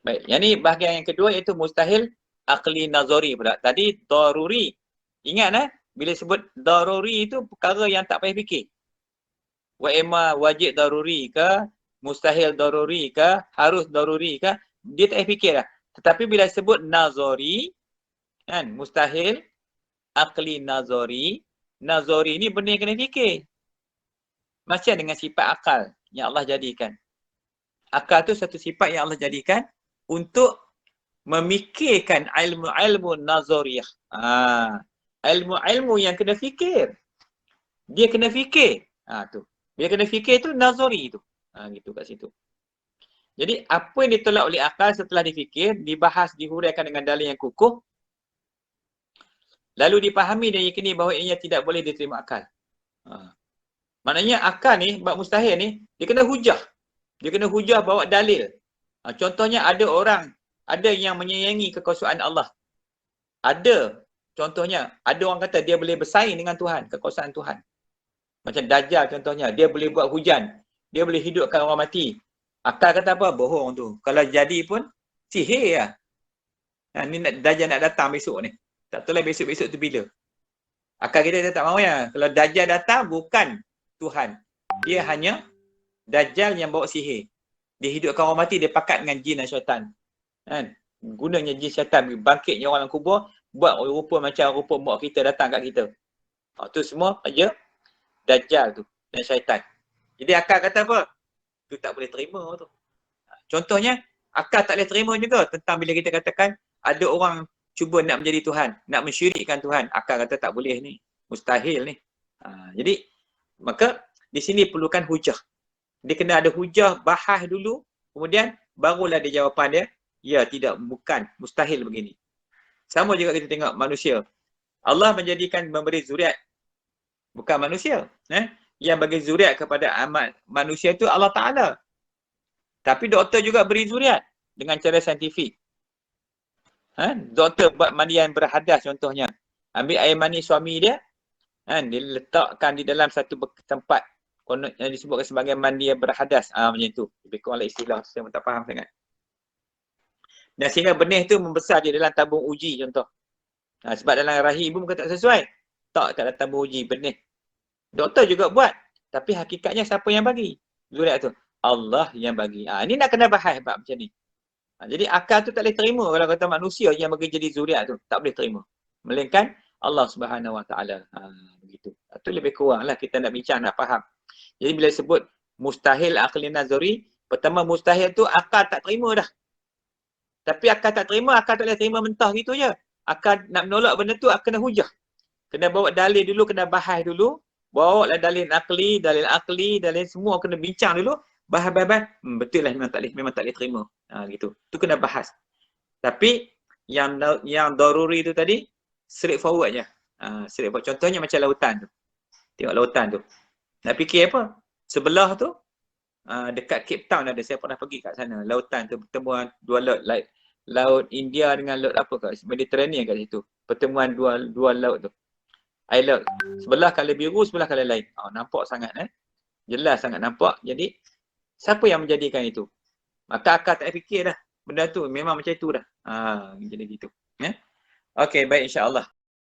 Baik, yang ni bahagian yang kedua iaitu mustahil aqli nazari pula. Tadi daruri. Ingat bila sebut daruri itu perkara yang tak payah fikir. Wa imma wajib daruri ke, mustahil daruri ke, harus daruri ke, dia tak payah fikir dah. Tetapi bila sebut nazari, kan, mustahil aqli nazari, nazari ni benda yang kena fikir. Macam dengan sifat akal yang Allah jadikan. Akal tu satu sifat yang Allah jadikan untuk memikirkan ilmu-ilmu nazariyah. Ilmu-ilmu yang kena fikir. Dia kena fikir. Tu. Bila kena fikir tu nazari tu. Gitu kat situ. Jadi apa yang ditolak oleh akal setelah difikir, dibahas, dihuraikan dengan dalil yang kukuh, lalu dipahami dan yakini bahawa ianya tidak boleh diterima akal. Maknanya akal ni, bab mustahil ni, dia kena hujah. Dia kena hujah bawa dalil. Contohnya ada orang, ada yang menyayangi kekuasaan Allah. Ada, contohnya, ada orang kata dia boleh bersaing dengan Tuhan, kekuasaan Tuhan. Macam Dajjal contohnya, dia boleh buat hujan. Dia boleh hidupkan orang mati. Akal kata apa? Bohong tu. Kalau jadi pun, sihir lah. Ni Dajjal nak datang besok ni. Tak tahu lah besok-besok tu bila. Akal kita tak mahu ya. Kalau Dajjal datang, bukan Tuhan. Dia hanya Dajjal yang bawa sihir. Dia hidupkan orang mati, dia pakat dengan jin dan syaitan. Kan? Gunanya jin syaitan, bangkitnya orang dalam kubur, buat rupa macam rupa mak kita datang kat kita. Tu semua aja Dajjal tu dan syaitan. Jadi akal kata apa? Tu tak boleh terima tu. Contohnya, akal tak boleh terima juga tentang bila kita katakan ada orang cuba nak menjadi Tuhan, nak mensyirikkan Tuhan. Akal kata tak boleh ni. Mustahil ni. Jadi, maka di sini perlukan hujah. Dia kena ada hujah, bahas dulu, kemudian barulah dia jawapan dia, ya, tidak, bukan, mustahil begini. Sama juga kita tengok manusia. Allah menjadikan memberi zuriat, bukan manusia. Yang bagi zuriat kepada manusia itu Allah Ta'ala. Tapi doktor juga beri zuriat dengan cara saintifik. Doktor buat mandian berhadas contohnya. Ambil air mani suami dia, dia letakkan di dalam satu tempat yang disebutkan sebagai mandi yang berhadas. Macam tu. Lebih kurang lah istilah, saya pun tak faham sangat. Dan sehingga benih tu membesar di dalam tabung uji contoh. Sebab dalam rahim ibu bukan tak sesuai. Tak dalam tabung uji benih. Doktor juga buat. Tapi hakikatnya siapa yang bagi? Zuriat tu. Allah yang bagi. Ini nak kena bahas bab macam ni. Jadi akal tu tak boleh terima kalau kata manusia yang bagi jadi zuriat tu. Tak boleh terima. Melainkan Allah Subhanahu Wa Taala. Begitu. Itu lebih kurang lah kita nak bincang, nak faham. Jadi bila sebut mustahil aqli nazari, pertama mustahil tu akal tak terima dah. Tapi akal tak terima, akal tak boleh terima mentah gitu je. Akal nak menolak benda tu, kena hujah. Kena bawa dalil dulu, kena bahas dulu. Bawa lah dalil akli, dalil semua kena bincang dulu. Bahas-bahas, betul lah memang tak boleh terima. Gitu. Tu kena bahas. Tapi yang daruri tu tadi, straightforward je. Straightforward. Contohnya macam lautan tu. Tengok lautan tu. Nak fikir apa? Sebelah tu, dekat Cape Town ada, saya pernah pergi kat sana. Lautan tu, pertemuan dua laut. Laut India dengan laut apa kat Mediterranean kat situ. Pertemuan dua laut tu. Air laut. Sebelah colour biru, sebelah colour lain. Nampak sangat jelas sangat nampak. Jadi, siapa yang menjadikan itu? Maka akal tak fikir dah. Benda tu memang macam itu dah. Jadi gitu. Okey, baik insya-Allah.